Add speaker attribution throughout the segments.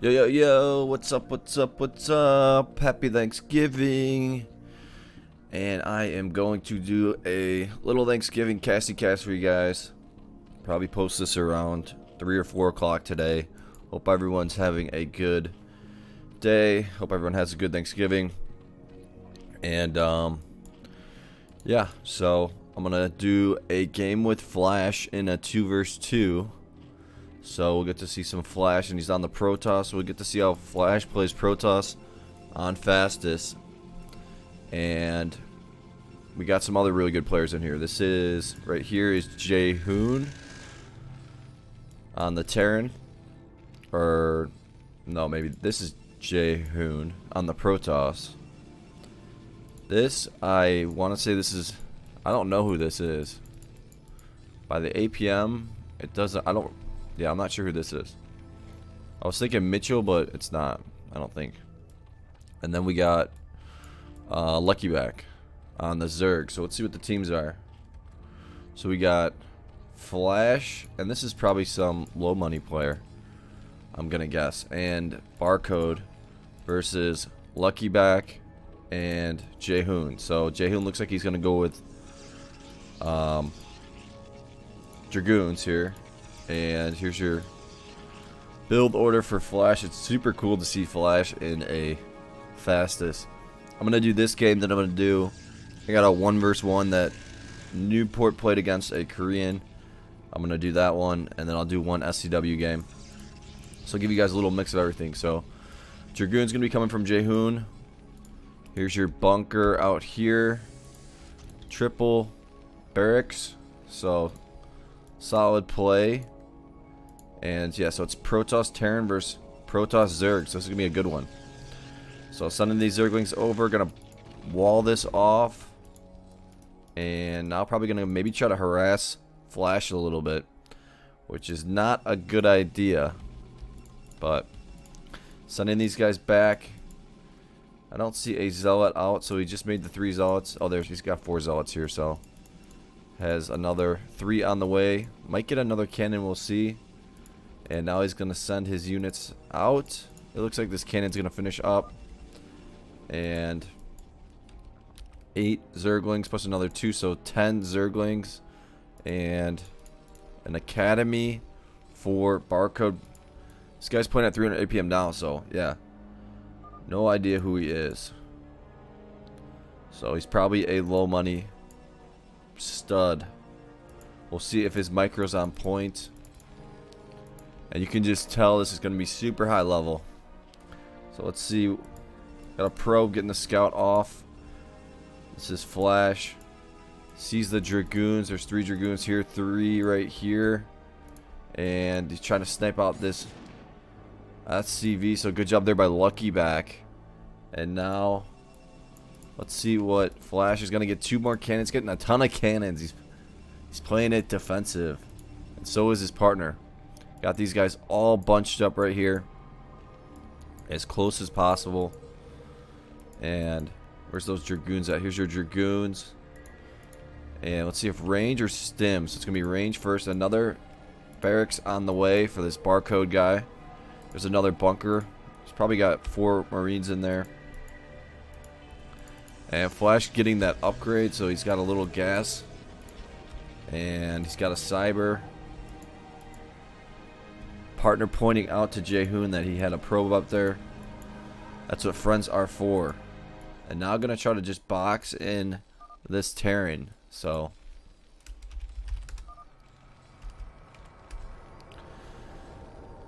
Speaker 1: Yo, yo, yo, what's up, what's up, what's up? Happy Thanksgiving. And I am going to do a little Thanksgiving Casty cast for you guys. Probably post this around 3 or 4 o'clock today. Hope everyone's having a good day. Hope everyone has a good Thanksgiving. And, yeah, so I'm going to do a game with Flash in a 2 vs 2. So we'll get to see some Flash, and he's on the Protoss. So we'll get to see how Flash plays Protoss on fastest. And we got some other really good players in here. This is, right here is Jaehoon on the Terran. Or, no, maybe this is Jaehoon on the Protoss. This, I want to say this is, I don't know who this is. By the APM, it doesn't, yeah, I'm not sure who this is. I was thinking Mitchell, but it's not, I don't think. And then we got Lucky Back on the Zerg. So let's see what the teams are. So we got Flash, and this is probably some low money player, I'm gonna guess. And Barcode versus Lucky Back and Jaehoon. So Jaehoon looks like he's gonna go with Dragoons here. And here's your build order for Flash. It's super cool to see Flash in a fastest. I'm gonna do this game that I'm gonna do. I got a 1 vs 1 that Newport played against a Korean. I'm gonna do that one, and then I'll do one SCW game. So I'll give you guys a little mix of everything. So Dragoon's gonna be coming from Jaehoon. Here's your bunker out here. Triple barracks. So solid play. And yeah, so it's Protoss Terran versus Protoss Zerg. So this is gonna be a good one. So sending these Zerglings over, gonna wall this off. And now probably gonna maybe try to harass Flash a little bit, which is not a good idea. But sending these guys back. I don't see a zealot out, so he just made the 3 zealots. Oh, he's got 4 zealots here, so has another 3 on the way. Might get another cannon, we'll see. And now he's gonna send his units out. It looks like this cannon's gonna finish up. And 8 Zerglings plus another 2, so 10 Zerglings. And an academy for Barcode. This guy's playing at 300 APM now, so yeah. No idea who he is. So he's probably a low money stud. We'll see if his micro's on point. And you can just tell this is going to be super high level. So let's see. Got a probe getting the scout off. This is Flash. Sees the Dragoons. There's 3 Dragoons here. 3 right here. And he's trying to snipe out this SCV. So good job there by Lucky Back. And now let's see what Flash is going to get. 2 more cannons. Getting a ton of cannons. He's playing it defensive. And so is his partner. Got these guys all bunched up right here. As close as possible. And where's those Dragoons at? Here's your Dragoons. And let's see if range or stim. So it's going to be range first. Another barracks on the way for this Barcode guy. There's another bunker. He's probably got 4 Marines in there. And Flash getting that upgrade, so he's got a little gas. And he's got a cyber. Partner pointing out to Jaehoon that he had a probe up there. That's what friends are for. And now I'm going to try to just box in this Terran. So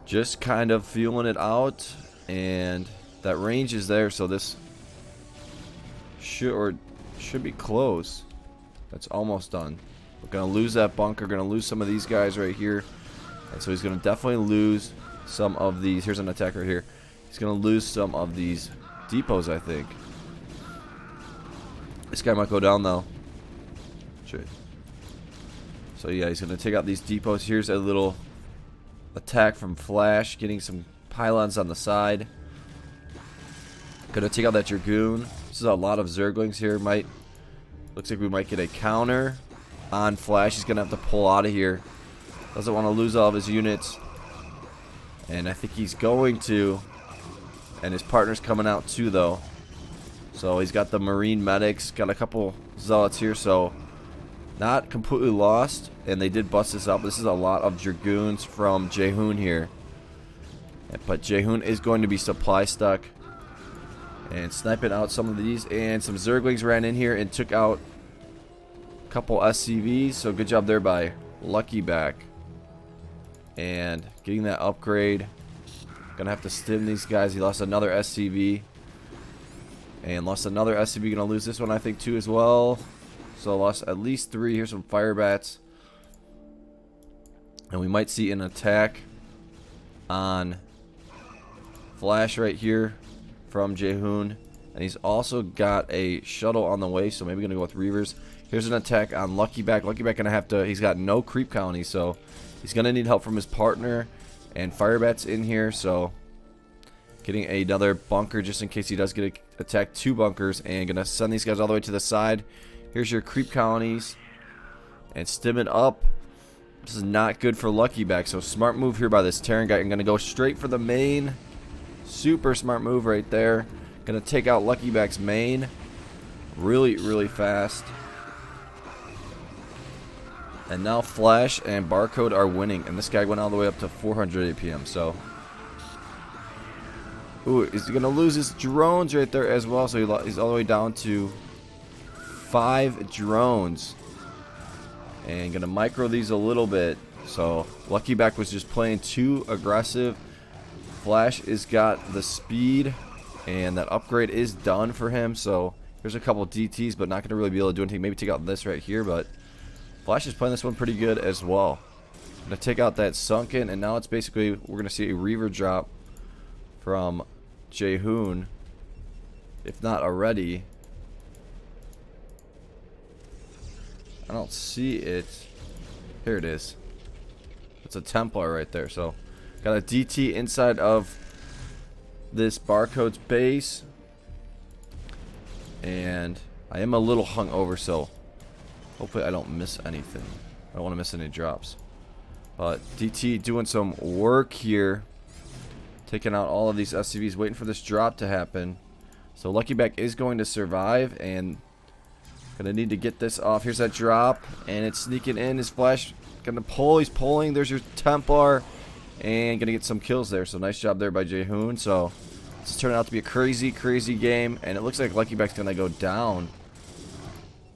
Speaker 1: just kind of feeling it out. And that range is there, so this should be close. That's almost done. We're going to lose that bunker. Going to lose some of these guys right here. And so he's going to definitely lose some of these. Here's an attack right here. He's going to lose some of these depots, I think. This guy might go down, though. Shit. So, yeah, he's going to take out these depots. Here's a little attack from Flash. Getting some pylons on the side. Going to take out that Dragoon. This is a lot of Zerglings here. Looks like we might get a counter on Flash. He's going to have to pull out of here. Doesn't want to lose all of his units. And I think he's going to. And his partner's coming out too, though. So he's got the Marine medics. Got a couple zealots here, so not completely lost. And they did bust this up. This is a lot of Dragoons from Jaehoon here. But Jaehoon is going to be supply stuck. And sniping out some of these. And some Zerglings ran in here and took out a couple SCVs. So good job there by Lucky Back. And getting that upgrade. Gonna have to stim these guys. He lost another SCV. And lost another SCV. Gonna lose this one, I think, too, as well. So lost at least 3. Here's some fire bats. And we might see an attack on Flash right here from Jaehoon. And he's also got a shuttle on the way, so maybe gonna go with Reavers. Here's an attack on Lucky Back. Lucky Back gonna have to, he's got no creep colony, so he's gonna need help from his partner. And Firebat's in here, so getting another bunker just in case he does get attacked. 2 bunkers, and gonna send these guys all the way to the side. Here's your creep colonies, and stim it up. This is not good for Lucky Back, so smart move here by this Terran guy. I'm gonna go straight for the main. Super smart move right there. Gonna take out Lucky Back's main really, really fast. And now Flash and Barcode are winning. And this guy went all the way up to 400 APM. So, ooh, is he going to lose his drones right there as well? So he's all the way down to 5 drones. And going to micro these a little bit. So Lucky Back was just playing too aggressive. Flash has got the speed. And that upgrade is done for him. So here's a couple DTs, but not going to really be able to do anything. Maybe take out this right here, but Flash is playing this one pretty good as well. Gonna take out that Sunken, and now it's basically, we're gonna see a Reaver drop from Jaehoon, if not already. I don't see it. Here it is. It's a Templar right there. So got a DT inside of this Barcode's base, and I am a little hungover, so hopefully I don't miss anything. I don't want to miss any drops. But DT doing some work here. Taking out all of these SCVs. Waiting for this drop to happen. So Lucky Back is going to survive. And going to need to get this off. Here's that drop. And it's sneaking in. His Flash going to pull. He's pulling. There's your Templar. And going to get some kills there. So nice job there by Jaehoon. So this is turning out to be a crazy, crazy game. And it looks like Lucky Back's going to go down.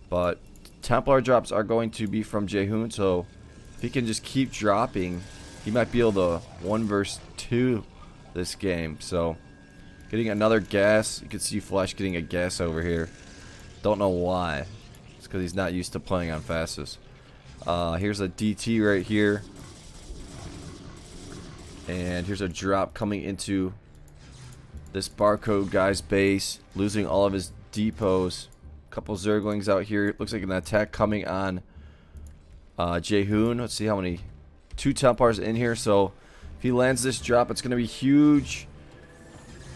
Speaker 1: But Templar drops are going to be from Jaehoon, so if he can just keep dropping, he might be able to 1 versus 2 this game. So getting another gas. You can see Flash getting a gas over here. Don't know why. It's because he's not used to playing on fastest. Here's a DT right here. And here's a drop coming into this Barcode guy's base, losing all of his depots. Couple Zerglings out here. Looks like an attack coming on Jaehoon. Let's see how many. 2 Templars in here. So if he lands this drop, it's going to be huge.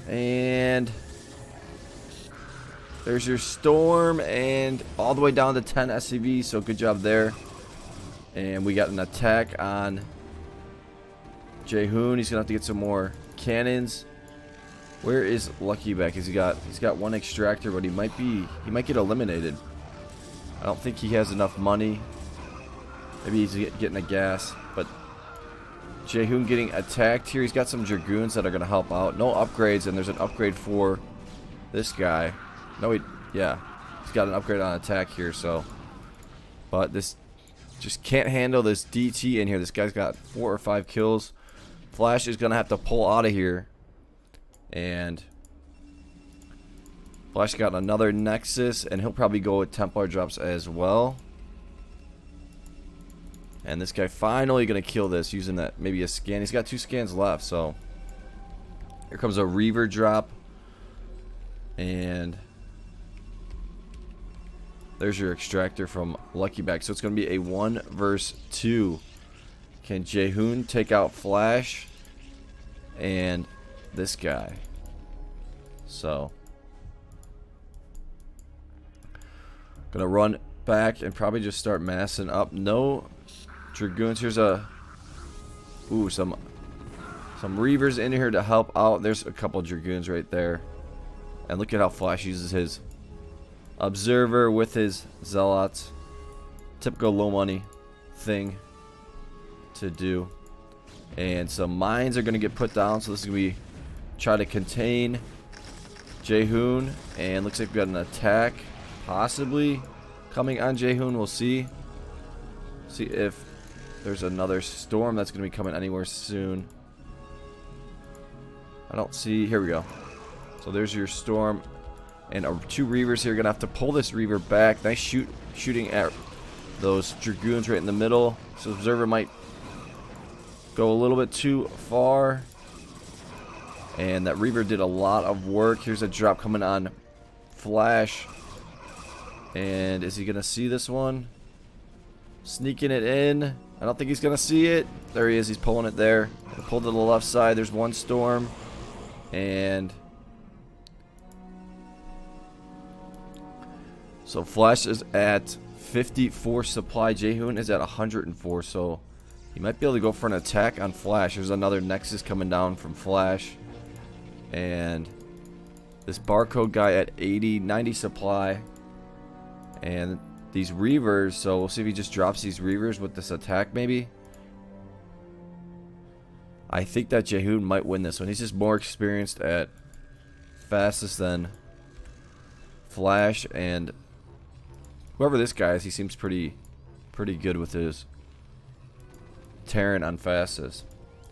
Speaker 1: And there's your Storm. And all the way down to 10 SCVs. So good job there. And we got an attack on Jaehoon. He's going to have to get some more cannons. Where is Lucky Back? He's got 1 extractor, but he might get eliminated. I don't think he has enough money. Maybe he's getting a gas, but Jaehoon getting attacked here. He's got some Dragoons that are gonna help out. No upgrades, and there's an upgrade for this guy. No, yeah, he's got an upgrade on attack here. So, but this just can't handle this DT in here. This guy's got 4 or 5 kills. Flash is gonna have to pull out of here. And Flash got another Nexus, and he'll probably go with Templar drops as well. And this guy finally gonna kill this using that, maybe a scan. He's got 2 scans left, so here comes a Reaver drop. And there's your extractor from Lucky Back. So it's gonna be a 1 versus 2. Can Jaehoon take out Flash and this guy? So gonna run back and probably just start massing up. No Dragoons. Here's a some some Reavers in here to help out. There's a couple Dragoons right there. And look at how Flash uses his Observer with his Zealots. Typical low money thing to do. And some mines are going to get put down. So this is going to be try to contain Jaehoon. And looks like we got an attack possibly coming on Jaehoon. We'll see. See if there's another storm that's going to be coming anywhere soon. I don't see. Here we go. So there's your storm. And our 2 Reavers here are going to have to pull this Reaver back. Nice shooting at those Dragoons right in the middle. So Observer might go a little bit too far. And that Reaver did a lot of work. Here's a drop coming on Flash. And is he going to see this one? Sneaking it in. I don't think he's going to see it. There he is. He's pulling it there. Pull to the left side. There's one storm. And so Flash is at 54 supply. Jaehoon is at 104. So he might be able to go for an attack on Flash. There's another Nexus coming down from Flash. And this barcode guy at 80, 90 supply. And these Reavers, so we'll see if he just drops these Reavers with this attack maybe. I think that Jaehoon might win this one. He's just more experienced at fastest than Flash, and whoever this guy is, he seems pretty good with his Terran on fastest.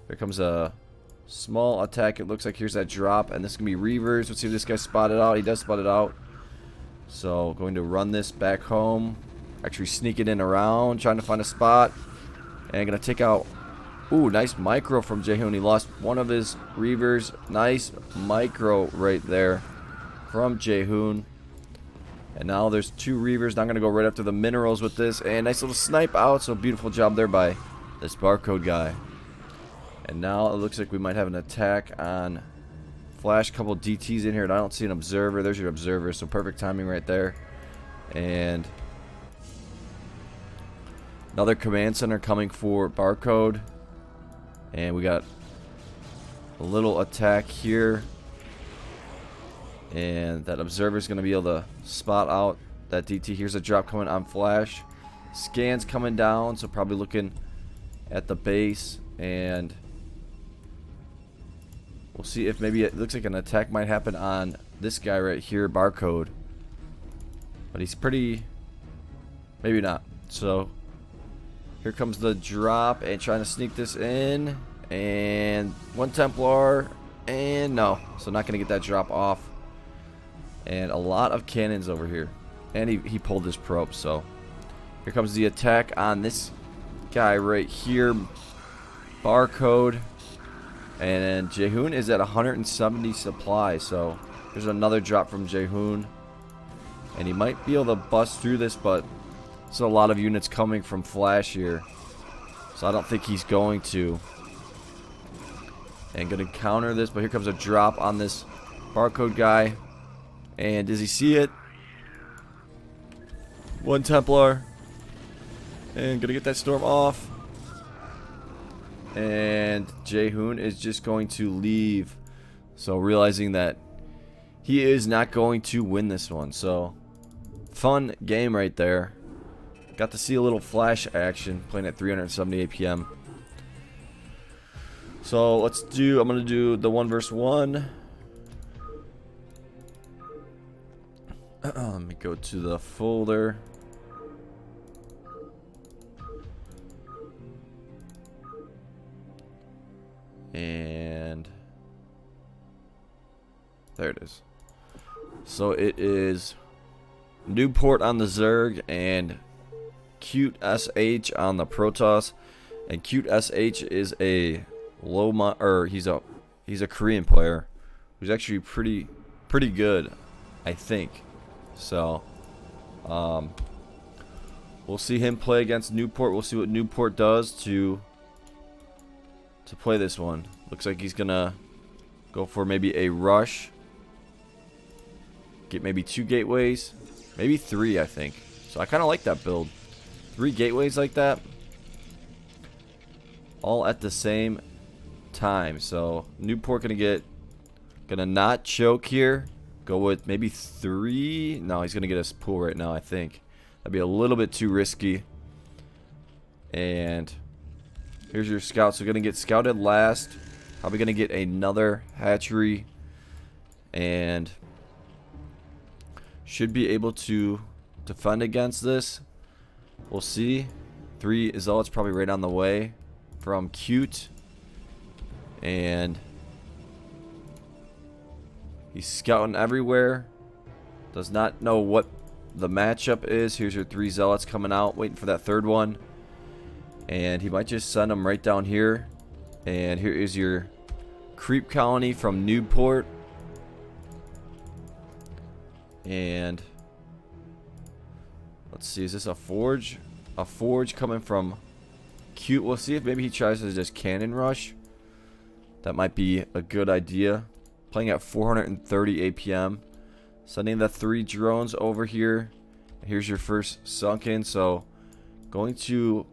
Speaker 1: Here comes a small attack. It looks like here's that drop, and this is going to be Reavers. Let's see if this guy spotted out. He does spot it out. So going to run this back home. Actually sneaking in around, trying to find a spot. And going to take out... Ooh, nice micro from Jaehoon. He lost one of his Reavers. Nice micro right there from Jaehoon. And now there's 2 Reavers. Now I'm going to go right after the minerals with this. And nice little snipe out. So beautiful job there by this barcode guy. And now it looks like we might have an attack on Flash. A couple DTs in here. And I don't see an Observer. There's your Observer. So perfect timing right there. And another command center coming for barcode. And we got a little attack here. And that Observer is going to be able to spot out that DT. Here's a drop coming on Flash. Scans coming down, so probably looking at the base. And we'll see if maybe it looks like an attack might happen on this guy right here, barcode. But he's pretty... maybe not. So here comes the drop and trying to sneak this in. And 1 Templar. And no. So not going to get that drop off. And a lot of cannons over here. And he pulled his probe. So here comes the attack on this guy right here. Barcode. And Jaehoon is at 170 supply. So there's another drop from Jaehoon. And he might be able to bust through this, but there's a lot of units coming from Flash here. So I don't think he's going to. And going to counter this, but here comes a drop on this barcode guy. And does he see it? 1 Templar. And going to get that storm off. And Jaehoon is just going to leave. So realizing that he is not going to win this one. So fun game right there. Got to see a little Flash action playing at 370 APM. So let's do, I'm going to do the 1 versus 1. Let me go to the folder. And there it is. So it is Newport on the Zerg and Cute SH on the Protoss. And Cute SH is a he's a Korean player who's actually pretty good, I think. So we'll see him play against Newport. We'll see what Newport does to play this one. Looks like he's gonna go for maybe a rush. Get maybe 2 gateways, maybe 3, I think. So I kind of like that build. 3 gateways like that, all at the same time. So Newport gonna not choke here. Go with maybe 3. No, he's gonna get us pool right now, I think. That'd be a little bit too risky. And here's your scout. So gonna get scouted last. Probably gonna get another hatchery. And should be able to defend against this. We'll see. 3 zealots probably right on the way from Cute. And he's scouting everywhere. Does not know what the matchup is. Here's your 3 zealots coming out, waiting for that 3rd one. And he might just send them right down here. And here is your creep colony from Newport. And let's see, is this a forge? A forge coming from Cute. We'll see if maybe he tries to just cannon rush. That might be a good idea. Playing at 430 APM. Sending the 3 drones over here. Here's your first sunken. So going to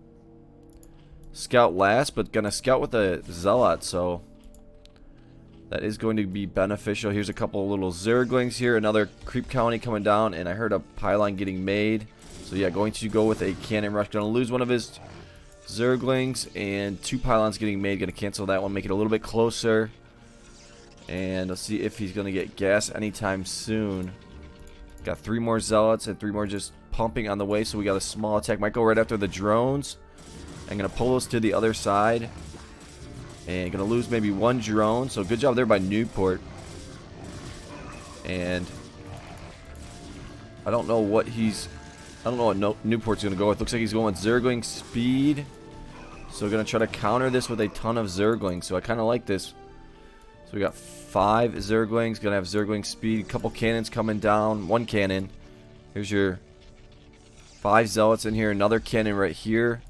Speaker 1: scout last, but gonna scout with a zealot. So that is going to be beneficial. Here's a couple of little zerglings here. Another creep colony coming down. And I heard a pylon getting made. So yeah, going to go with a cannon rush. Gonna lose one of his zerglings. And 2 pylons getting made. Gonna cancel that one. Make it a little bit closer. And let's see if he's gonna get gas anytime soon. Got 3 more zealots and 3 more just pumping on the way. So we got a small attack. Might go right after the drones. I'm gonna pull those to the other side. And gonna lose maybe 1 drone. So good job there by Newport. And I don't know what Newport's gonna go with. Looks like he's going with Zergling speed. So we're gonna try to counter this with a ton of Zerglings. So I kinda like this. So we got 5 Zerglings. Gonna have Zergling speed. A couple cannons coming down. 1 cannon. Here's your 5 zealots in here. Another cannon right here.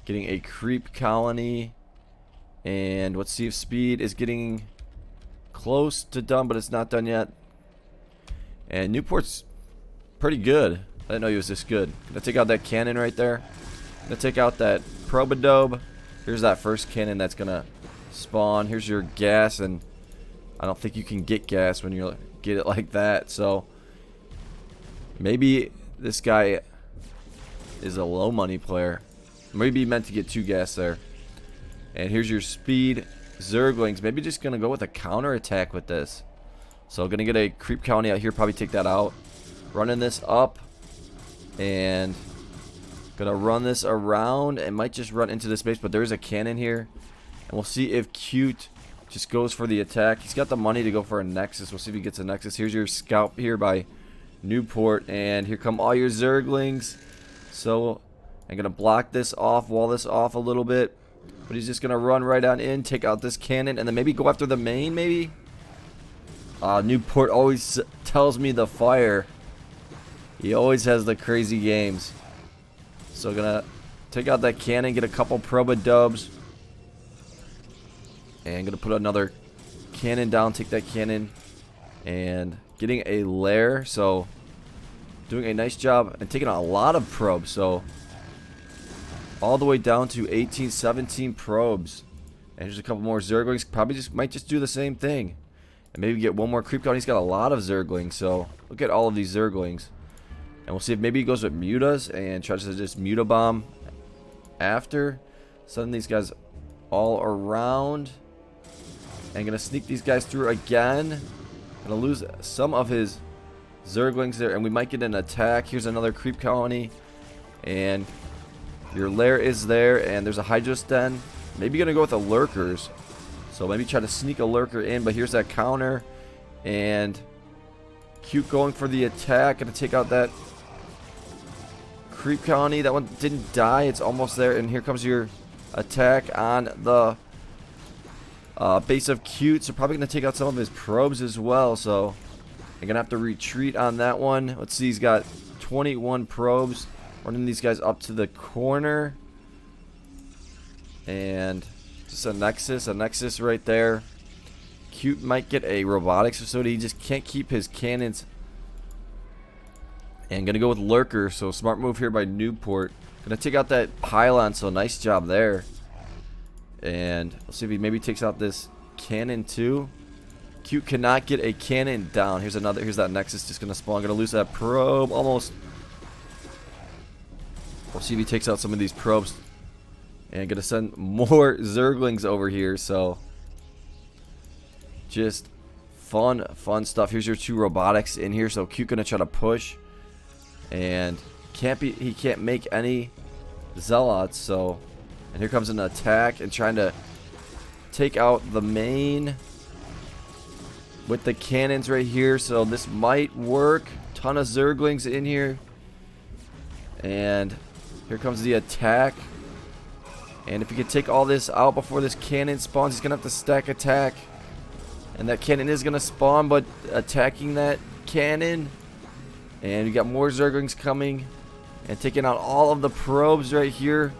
Speaker 1: Getting a creep colony. And let's see if speed is getting close to done, but it's not done yet. And Newport's pretty good. I didn't know he was this good. Gonna take out that cannon right there. Gonna take out that probadobe. Here's that first cannon that's gonna spawn. Here's your gas, and I don't think you can get gas when you get it like that. So maybe this guy is a low money player. Maybe he meant to get 2 gas there. And here's your speed Zerglings. Maybe just gonna go with a counter attack with this. So gonna get a creep colony out here. Probably take that out. Running this up. And gonna run this around. And might just run into this base. But there is a cannon here. And we'll see if Cute just goes for the attack. He's got the money to go for a Nexus. We'll see if he gets a Nexus. Here's your scout here by Newport. And here come all your Zerglings. So I'm gonna block this off. Wall this off a little bit. But he's just going to run right on in, take out this cannon, and then maybe go after the main, maybe? Newport always tells me the fire. He always has the crazy games. So going to take out that cannon, get a couple probadubs. And going to put another cannon down, take that cannon. And getting a lair, so doing a nice job and taking a lot of probes, so all the way down to 18, 17 probes. And here's a couple more Zerglings. Probably might just do the same thing. And maybe get 1 more creep down. He's got a lot of Zerglings. So look at all of these Zerglings. And we'll see if maybe he goes with mutas and tries to just muta bomb after. Sending these guys all around. And gonna sneak these guys through again. Gonna lose some of his Zerglings there. And we might get an attack. Here's another creep colony. And your lair is there, and there's a Hydros den. Maybe gonna go with the lurkers. So maybe try to sneak a lurker in, but here's that counter. And Cute going for the attack. Gonna take out that creep colony. That one didn't die. It's almost there. And here comes your attack on the base of Cute. So probably gonna take out some of his probes as well. So I'm gonna have to retreat on that one. Let's see, he's got 21 probes. Running these guys up to the corner. And just a Nexus right there. Cute might get a robotics facility. He just can't keep his cannons. And gonna go with Lurker. So smart move here by Newport. Gonna take out that pylon. So nice job there. And let's see if he maybe takes out this cannon too. Cute cannot get a cannon down. Here's another. Here's that Nexus just gonna spawn. Gonna lose that probe almost. We'll see if he takes out some of these probes. And gonna send more Zerglings over here. So just fun stuff. Here's your 2 robotics in here. So Cute gonna try to push, and he can't make any zealots. So, and here comes an attack and trying to take out the main with the cannons right here. So this might work. Ton of Zerglings in here, and here comes the attack. And if he can take all this out before this cannon spawns, he's gonna have to stack attack. And that cannon is gonna spawn, but attacking that cannon. And we got more Zerglings coming and taking out all of the probes right here.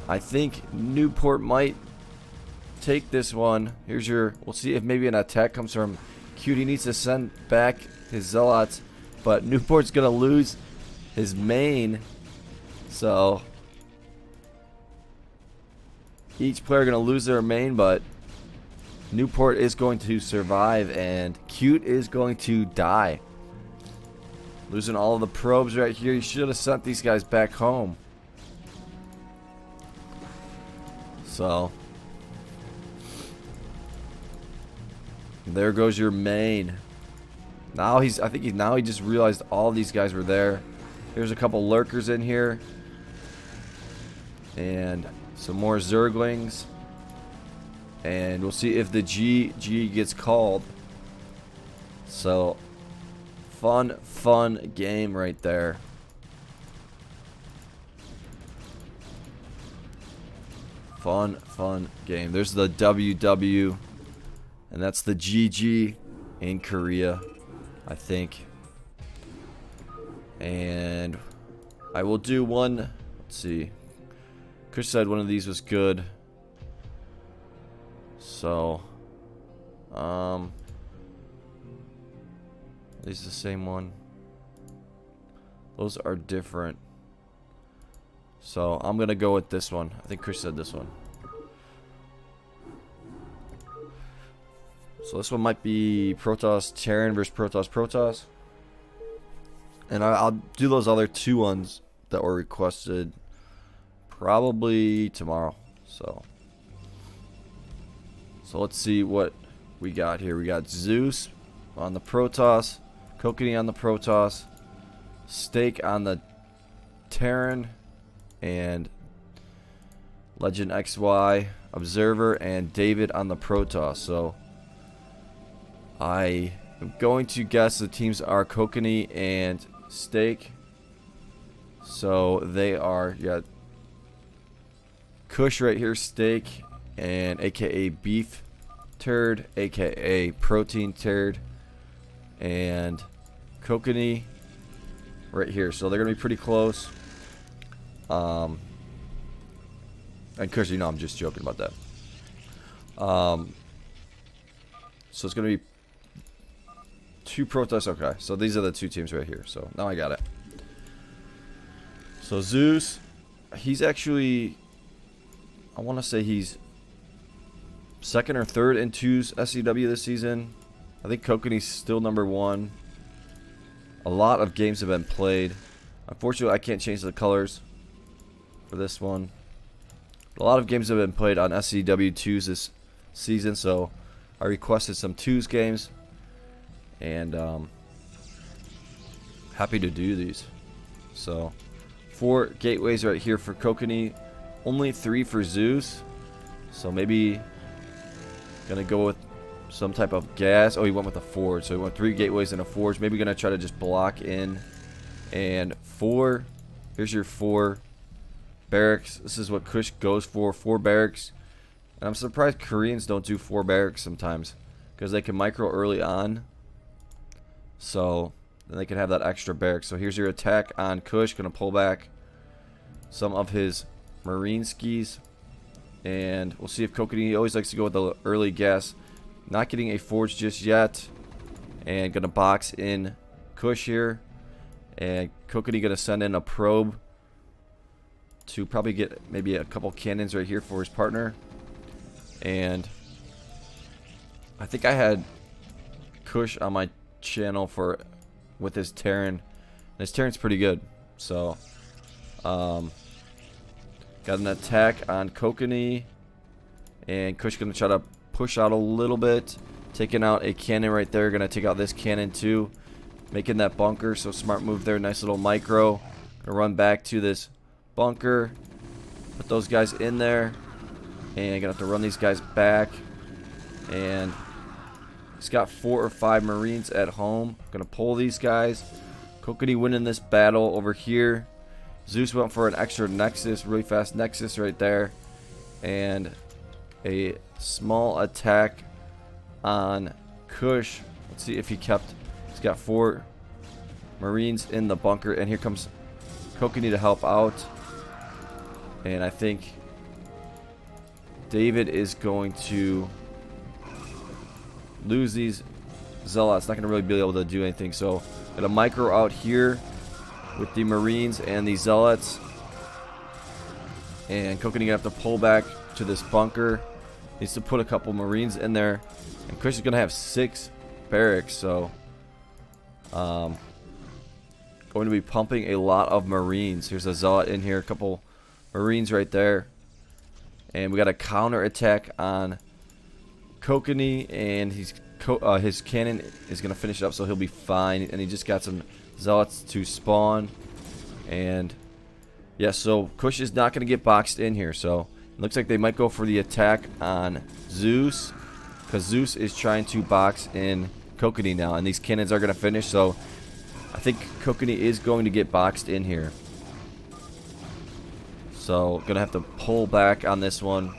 Speaker 1: I think Newport might take this one. Here's your. We'll see if maybe an attack comes from Cute. He needs to send back his zealots, but Newport's gonna lose his main. So each player gonna lose their main, but Newport is going to survive, and Cute is going to die. Losing all of the probes right here. You should have sent these guys back home. So there goes your main. Now I think he just realized all these guys were there. Here's a couple lurkers in here. And some more Zerglings. And we'll see if the GG gets called. So fun game right there. Fun game. There's the WW, and that's the GG in Korea, I think. And I will do one. Let's see. Kush said one of these was good. So, these the same one. Those are different. So I'm gonna go with this one. I think Kush said this one. So this one might be Protoss Terran versus Protoss. And I'll do those other 2 ones that were requested probably tomorrow. So let's see what we got here. We got Zeus on the Protoss, Kokani on the Protoss, Steak on the Terran, and Legend XY, Observer, and David on the Protoss. So I am going to guess the teams are Kokani and Steak. So they are, Kush right here, Steak, and aka Beef Turd, aka Protein Turd, and Kokani right here. So they're gonna be pretty close. And Kush, I'm just joking about that. So it's gonna be 2 Protoss. Okay, so these are the 2 teams right here. So now I got it. So Zeus, he's actually, I want to say he's 2nd or 3rd in 2's SCW this season. I think Kokani's still number 1. A lot of games have been played. Unfortunately, I can't change the colors for this one. A lot of games have been played on SCW 2's this season, so I requested some 2's games, and happy to do these. So 4 gateways right here for Kokani, only 3 for Zeus. So maybe gonna go with some type of gas. Oh, he went with a forge. So he went 3 gateways and a forge. Maybe gonna try to just block in. And 4. Here's your 4 barracks. This is what Kush goes for. 4 barracks. And I'm surprised Koreans don't do 4 barracks sometimes, because they can micro early on. So then they can have that extra barracks. So here's your attack on Kush. Gonna pull back some of his marine skis. And we'll see if Kokani always likes to go with the early gas. Not getting a forge just yet. And gonna box in Kush here. And Kokani gonna send in a probe. to probably get maybe a couple cannons right here for his partner. And I think I had Kush on my channel with his Terran. And his Terran's pretty good. So got an attack on Kokani, and Kush gonna try to push out a little bit, taking out a cannon right there. Gonna take out this cannon too, making that bunker. So smart move there, nice little micro. Gonna run back to this bunker, put those guys in there, and gonna have to run these guys back. And he's got 4 or 5 Marines at home. Gonna pull these guys. Kokani winning this battle over here. Zeus went for an extra Nexus, really fast Nexus right there, and a small attack on Kush. Let's see if he kept. He's got 4 Marines in the bunker, and here comes Kokani to help out. And I think David is going to lose these Zealots. Not going to really be able to do anything. So, got a micro out here with the Marines and the Zealots. And Kokani going to have to pull back to this bunker. Needs to put a couple Marines in there. And Kush is going to have 6 barracks. So, going to be pumping a lot of Marines. Here's a Zealot in here. A couple Marines right there. And we got a counter attack on Kokani, and his cannon is going to finish it up, so he'll be fine. And he just got some Zealots to spawn. And yeah, so Kush is not going to get boxed in here. So it looks like they might go for the attack on Zeus, because Zeus is trying to box in Kokani now, and these cannons are going to finish. So I think Kokani is going to get boxed in here. So gonna have to pull back on this one.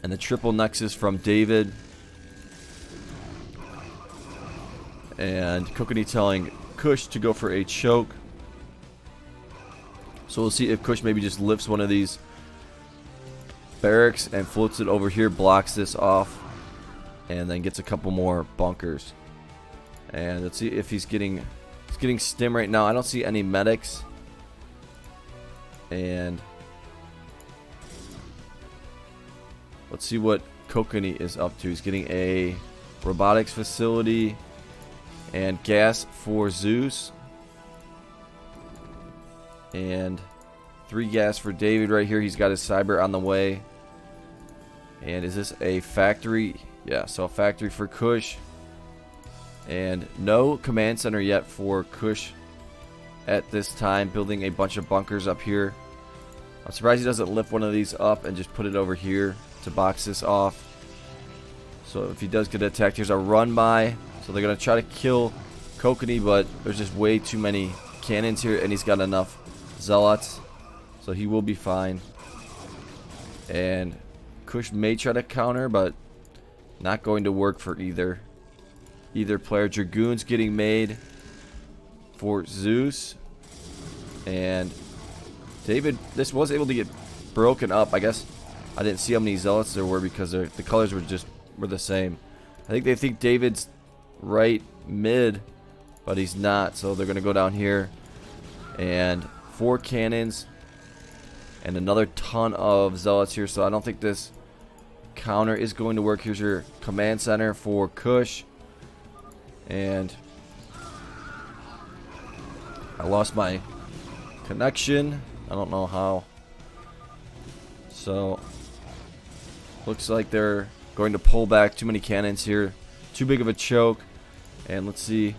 Speaker 1: And the triple Nexus from David. And Kokani telling Kush to go for a choke. So we'll see if Kush maybe just lifts one of these barracks and floats it over here, blocks this off, and then gets a couple more bunkers. And let's see if he's getting stim right now. I don't see any medics. And let's see what Kokani is up to. He's getting a robotics facility and gas for Zeus. And 3 gas for David right here. He's got his cyber on the way. And is this a factory? Yeah, so a factory for Kush. And no command center yet for Kush at this time, building a bunch of bunkers up here. I'm surprised he doesn't lift one of these up and just put it over here to box this off. So if he does get attacked, here's a run by. So they're going to try to kill Kokani, but there's just way too many cannons here, and he's got enough Zealots, so he will be fine. And Kush may try to counter, but not going to work for either player. Dragoons getting made for Zeus. And David, this was able to get broken up. I guess I didn't see how many Zealots there were because the colors were the same. I think they think David's right mid, but he's not. So they're going to go down here. And 4 cannons and another ton of Zealots here. So I don't think this counter is going to work. Here's your command center for Kush. And I lost my connection. I don't know how. So looks like they're going to pull back. Too many cannons here. Too big of a choke. And let's see.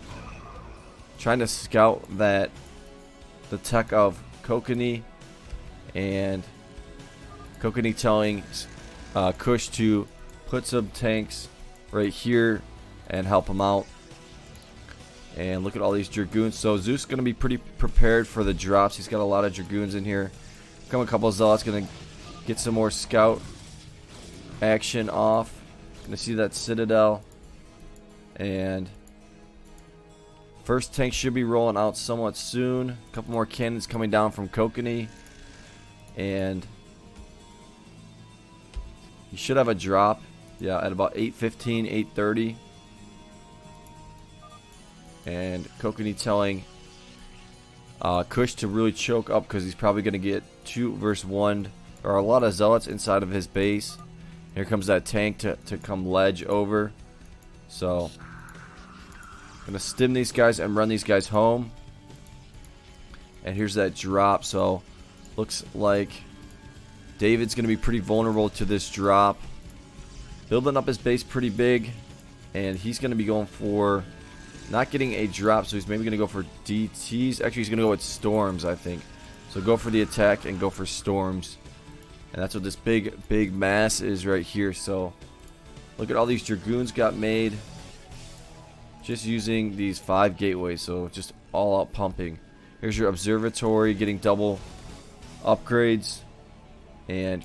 Speaker 1: Trying to scout the tech of Kokani. And Kokani telling Kush to put some tanks right here and help him out. And look at all these Dragoons. So Zeus is going to be pretty prepared for the drops. He's got a lot of Dragoons in here. Come a couple of Zealots. Going to get some more scout action off. Going to see that Citadel. And first tank should be rolling out somewhat soon. A couple more cannons coming down from Kokani. And he should have a drop. Yeah, at about 8:15, 8:30. And Kokani telling Kush to really choke up because he's probably going to get 2 versus 1. There are a lot of zealots inside of his base. Here comes that tank to come ledge over. So, going to stim these guys and run these guys home. And here's that drop. So, looks like David's going to be pretty vulnerable to this drop. Building up his base pretty big. And he's going to be going for not getting a drop. So, he's maybe going to go for DTs. Actually, he's going to go with storms, I think. So, go for the attack and go for storms. And that's what this big mass is right here. So, look at all these dragoons got made. Just using these 5 gateways. So, just all out pumping. Here's your observatory getting double upgrades. And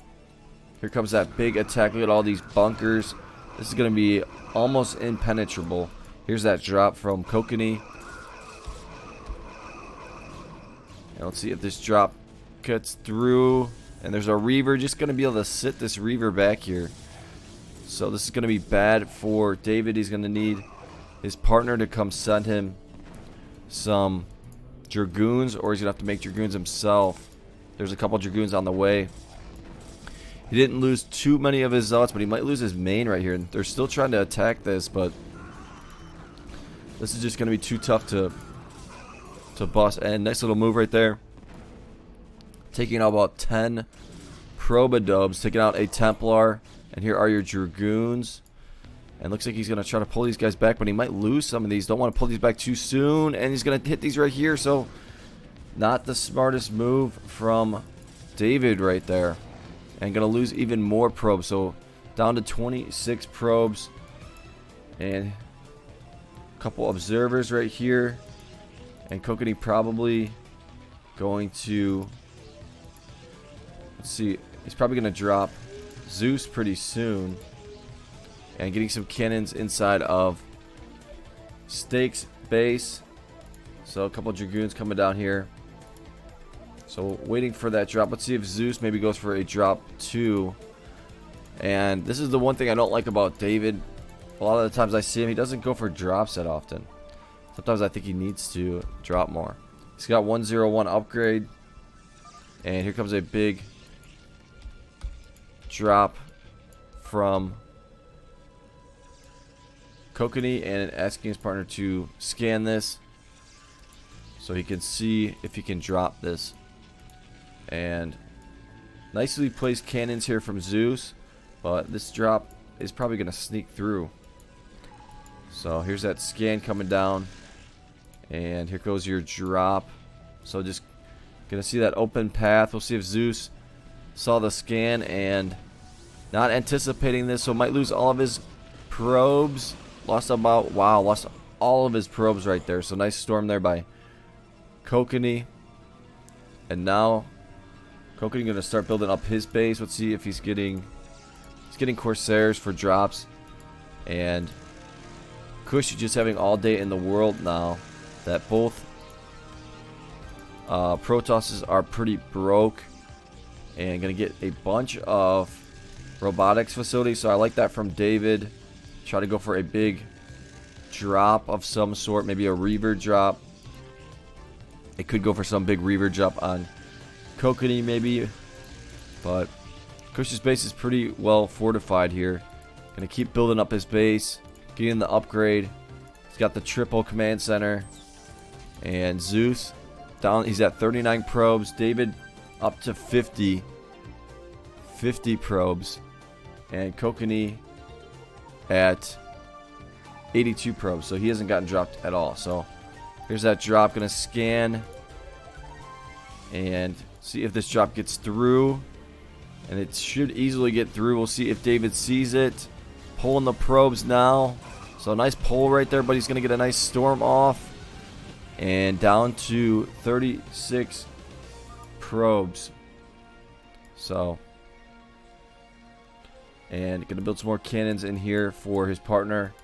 Speaker 1: here comes that big attack. Look at all these bunkers. This is going to be almost impenetrable. Here's that drop from Kokani. And let's see if this drop cuts through. And there's a Reaver just going to be able to sit this Reaver back here. So this is going to be bad for David. He's going to need his partner to come send him some Dragoons. Or he's going to have to make Dragoons himself. There's a couple Dragoons on the way. He didn't lose too many of his Zealots, but he might lose his main right here. And they're still trying to attack this, but this is just going to be too tough to bust. And nice little move right there. Taking out about 10 Probodubs, taking out a Templar, and here are your Dragoons. And looks like he's going to try to pull these guys back, but he might lose some of these. Don't want to pull these back too soon, and he's going to hit these right here. So, not the smartest move from David right there. And going to lose even more probes. So, down to 26 probes. And a couple observers right here. And Kokani probably going to... Let's see. He's probably going to drop Zeus pretty soon. And getting some cannons inside of Stake's base. So a couple Dragoons coming down here. So waiting for that drop. Let's see if Zeus maybe goes for a drop 2. And this is the one thing I don't like about David. A lot of the times I see him, he doesn't go for drops that often. Sometimes I think he needs to drop more. He's got 101 upgrade. And here comes a big drop from Kokani and asking his partner to scan this so he can see if he can drop this. And nicely placed cannons here from Zeus, but this drop is probably going to sneak through. So here's that scan coming down, and here goes your drop. So just going to see that open path. We'll see if Zeus saw the scan and not anticipating this, so might lose all of his probes. Lost all of his probes right there. So nice storm there by Kokani. And now Kokani going to start building up his base. Let's see if he's getting Corsairs for drops. And Kush is just having all day in the world now that both Protosses are pretty broke. And going to get a bunch of robotics facilities. So I like that from David. Try to go for a big drop of some sort. Maybe a Reaver drop. It could go for some big Reaver drop on Kokani maybe. But Kush's base is pretty well fortified here. Going to keep building up his base. Getting the upgrade. He's got the triple command center. And Zeus down. He's at 39 probes. David up to 50 probes. And Kokani at 82 probes. So he hasn't gotten dropped at all. So here's that drop. Gonna scan and see if this drop gets through. And it should easily get through. We'll see if David sees it. Pulling the probes now. So nice pull right there, but he's gonna get a nice storm off. And down to 36 probes. So, and gonna build some more cannons in here for his partner.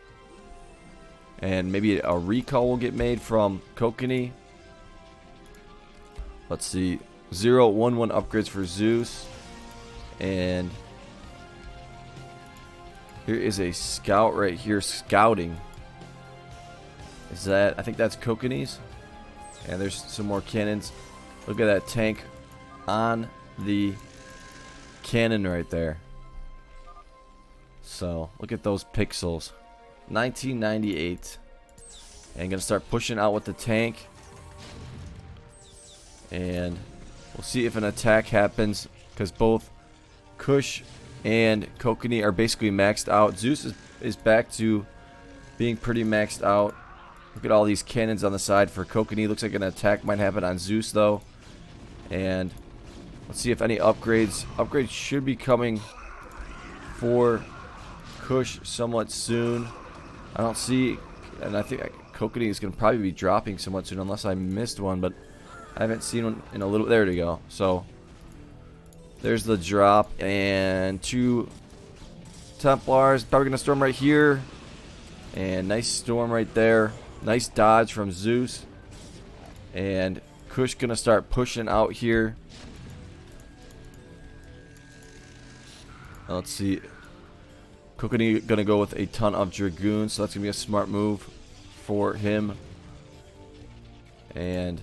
Speaker 1: And maybe a recall will get made from Kokani. Let's see. 011 upgrades for Zeus. And here is a scout right here scouting. Is that, I think that's Kokani's. And there's some more cannons. Look at that tank on the cannon right there. So look at those pixels. 1998. And gonna start pushing out with the tank. And we'll see if an attack happens, because both Kush and Kokani are basically maxed out. Zeus is back to being pretty maxed out. Look at all these cannons on the side for Kokani. Looks like an attack might happen on Zeus though. And let's see if any upgrades. Upgrades should be coming for Kush somewhat soon. I don't see, and I think Kokani is going to probably be dropping somewhat soon unless I missed one, but I haven't seen one in a little. There we go. So there's the drop, and 2 Templars probably going to storm right here. And nice storm right there. Nice dodge from Zeus. And Kush going to start pushing out here. Let's see. Kokani going to go with a ton of Dragoons, so that's going to be a smart move for him. And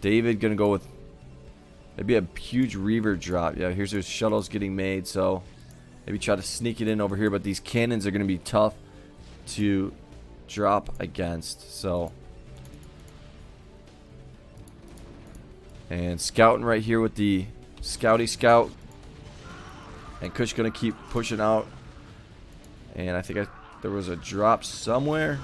Speaker 1: David going to go with maybe a huge Reaver drop. Yeah, here's his shuttles getting made, so maybe try to sneak it in over here. But these cannons are going to be tough to drop against. So, and scouting right here with the Scouty Scout. And Kush going to keep pushing out. And I think there was a drop somewhere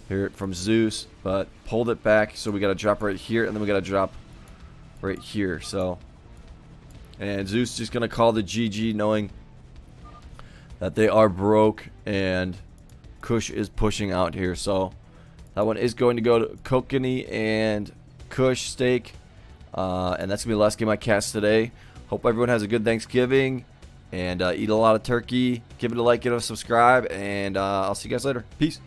Speaker 1: here from Zeus, but pulled it back. So we got a drop right here, and then we got a drop right here. So, and Zeus just going to call the GG, knowing that they are broke, and Kush is pushing out here. So that one is going to go to Kokani and Kush Steak. And that's going to be the last game I cast today. Hope everyone has a good Thanksgiving, and eat a lot of turkey. Give it a like, give it a subscribe, and I'll see you guys later. Peace.